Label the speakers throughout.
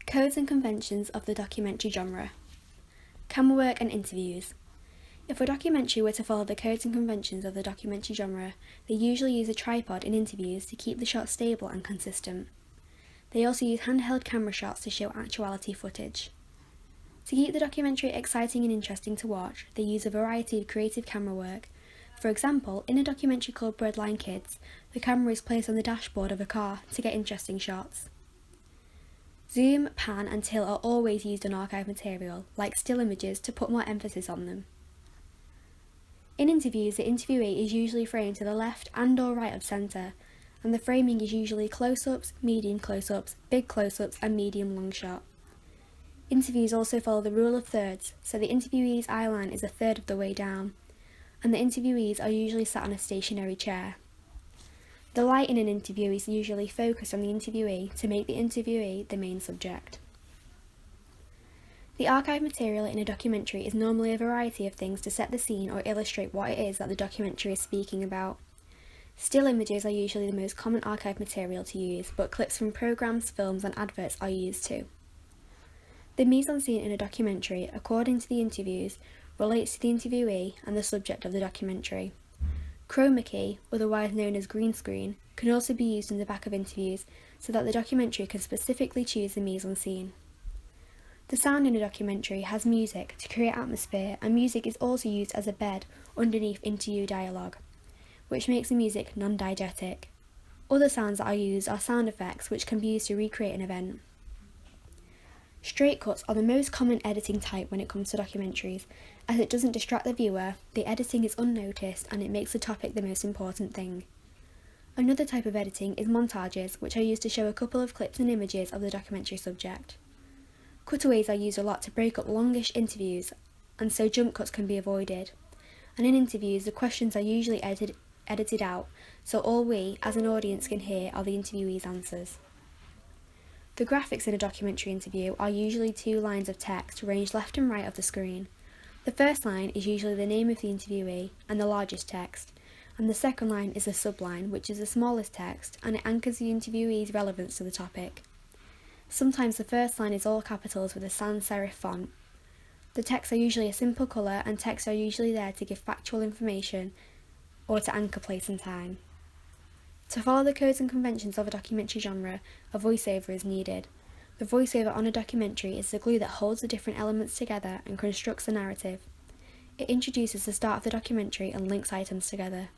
Speaker 1: Codes and conventions of the documentary genre. Camera work and interviews. If a documentary were to follow the codes and conventions of the documentary genre, they usually use a tripod in interviews to keep the shot stable and consistent. They also use handheld camera shots to show actuality footage. To keep the documentary exciting and interesting to watch, they use a variety of creative camera work. For example, in a documentary called Breadline Kids, the camera is placed on the dashboard of a car to get interesting shots. Zoom, pan and tilt are always used on archive material, like still images, to put more emphasis on them. In interviews, the interviewee is usually framed to the left and or right of centre, and the framing is usually close-ups, medium close-ups, big close-ups and medium long shot. Interviews also follow the rule of thirds, so the interviewee's eye line is a third of the way down, and the interviewees are usually sat on a stationary chair. The light in an interview is usually focused on the interviewee to make the interviewee the main subject. The archive material in a documentary is normally a variety of things to set the scene or illustrate what it is that the documentary is speaking about. Still images are usually the most common archive material to use, but clips from programs, films and adverts are used too. The mise-en-scene in a documentary, according to the interviews, relates to the interviewee and the subject of the documentary. Chroma key, otherwise known as green screen, can also be used in the back of interviews so that the documentary can specifically choose the mise-en-scene. The sound in a documentary has music to create atmosphere, and music is also used as a bed underneath interview dialogue, which makes the music non-diegetic. Other sounds that are used are sound effects, which can be used to recreate an event. Straight cuts are the most common editing type when it comes to documentaries, as it doesn't distract the viewer, the editing is unnoticed, and it makes the topic the most important thing. Another type of editing is montages, which are used to show a couple of clips and images of the documentary subject. Cutaways are used a lot to break up longish interviews, and so jump cuts can be avoided. And in interviews, the questions are usually edited out, so all we, as an audience, can hear are the interviewee's answers. The graphics in a documentary interview are usually 2 lines of text ranged left and right of the screen. The first line is usually the name of the interviewee and the largest text, and the second line is a subline, which is the smallest text, and it anchors the interviewee's relevance to the topic. Sometimes the first line is all capitals with a sans serif font. The texts are usually a simple colour, and texts are usually there to give factual information or to anchor place and time. To follow the codes and conventions of a documentary genre, a voiceover is needed. The voiceover on a documentary is the glue that holds the different elements together and constructs the narrative. It introduces the start of the documentary and links items together.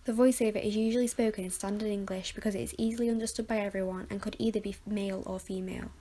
Speaker 1: The voiceover is usually spoken in standard English because it is easily understood by everyone and could either be male or female.